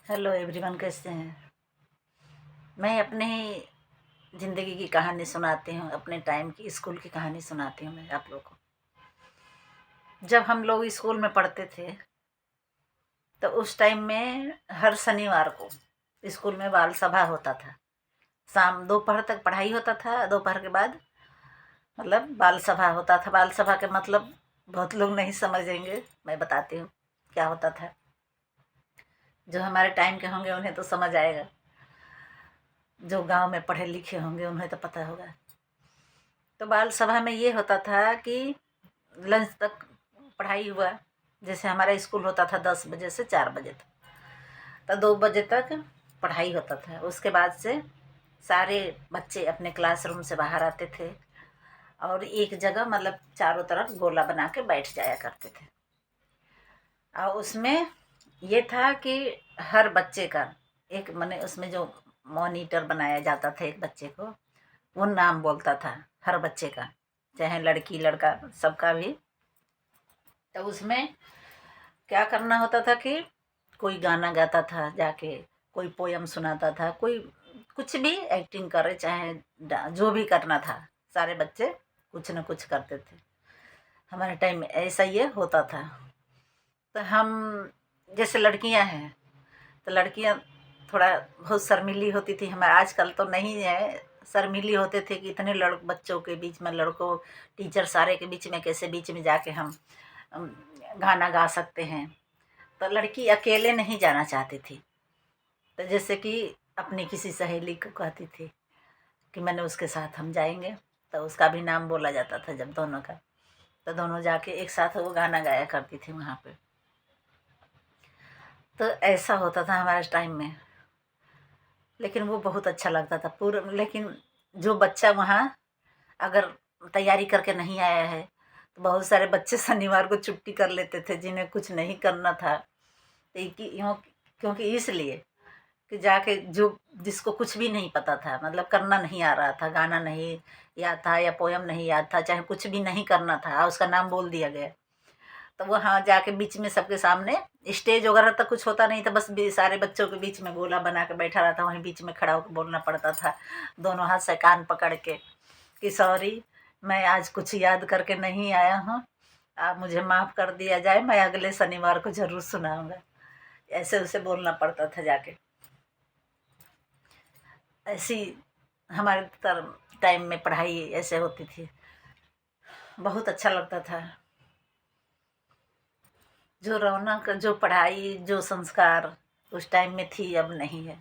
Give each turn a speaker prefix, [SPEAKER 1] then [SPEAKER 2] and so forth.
[SPEAKER 1] Hello everyone, कैसे हैं। मैं अपने ही ज़िंदगी की कहानी सुनाती हूँ, अपने टाइम की स्कूल की कहानी सुनाती हूँ मैं आप लोग को। जब हम लोग स्कूल में पढ़ते थे तो उस टाइम में हर शनिवार को स्कूल में बाल सभा होता था। शाम दोपहर तक पढ़ाई होता था, दोपहर के बाद मतलब बाल सभा होता था। बाल सभा के मतलब बहुत लोग नहीं समझेंगे, मैं बताती हूँ क्या होता था। जो हमारे टाइम के होंगे उन्हें तो समझ आएगा, जो गांव में पढ़े लिखे होंगे उन्हें तो पता होगा। तो बाल सभा में ये होता था कि लंच तक पढ़ाई हुआ। जैसे हमारा स्कूल होता था 10 बजे से 4 बजे तक, तो 2 बजे तक पढ़ाई होता था। उसके बाद से सारे बच्चे अपने क्लासरूम से बाहर आते थे और एक जगह मतलब चारों तरफ गोला बना के बैठ जाया करते थे। और उसमें ये था कि हर बच्चे का एक माने उसमें जो मॉनिटर बनाया जाता था एक बच्चे को, वो नाम बोलता था हर बच्चे का, चाहे लड़की लड़का सबका भी। तो उसमें क्या करना होता था कि कोई गाना गाता था जाके, कोई पोयम सुनाता था, कोई कुछ भी एक्टिंग करे, चाहे जो भी करना था, सारे बच्चे कुछ न कुछ करते थे। हमारे टाइम में ऐसा ये होता था। तो हम जैसे लड़कियां हैं तो लड़कियां थोड़ा बहुत शर्मीली होती थी। हमारे आजकल तो नहीं है, शर्मीली होते थे कि इतने बच्चों के बीच में, लड़कों टीचर सारे के बीच में कैसे बीच में जाके हम गाना गा सकते हैं। तो लड़की अकेले नहीं जाना चाहती थी। तो जैसे कि अपनी किसी सहेली को कहती थी कि मैंने उसके साथ हम जाएंगे, तो उसका भी नाम बोला जाता था जब दोनों का, तो दोनों जाके एक साथ वो गाना गाया करती थी वहाँ पे। तो ऐसा होता था हमारे टाइम में, लेकिन वो बहुत अच्छा लगता था पूरा। लेकिन जो बच्चा वहाँ अगर तैयारी करके नहीं आया है तो बहुत सारे बच्चे शनिवार को छुट्टी कर लेते थे जिन्हें कुछ नहीं करना था। तो क्योंकि इसलिए कि जाके जो जिसको कुछ भी नहीं पता था, मतलब करना नहीं आ रहा था, गाना नहीं याद था या पोयम नहीं याद था, चाहे कुछ भी नहीं करना था, उसका नाम बोल दिया गया, तो वहाँ जाके बीच में सबके सामने स्टेज वगैरह तक कुछ होता नहीं था, बस सारे बच्चों के बीच में गोला बना के बैठा रहा था, वहीं बीच में खड़ा होकर बोलना पड़ता था दोनों हाथ से कान पकड़ के कि सॉरी, मैं आज कुछ याद करके नहीं आया हूँ, आप मुझे माफ़ कर दिया जाए, मैं अगले शनिवार को ज़रूर सुनाऊंगा। ऐसे उसे बोलना पड़ता था जाके। ऐसी हमारे टाइम में पढ़ाई ऐसे होती थी, बहुत अच्छा लगता था। जो रौनक, जो पढ़ाई, जो संस्कार उस टाइम में थी अब नहीं है।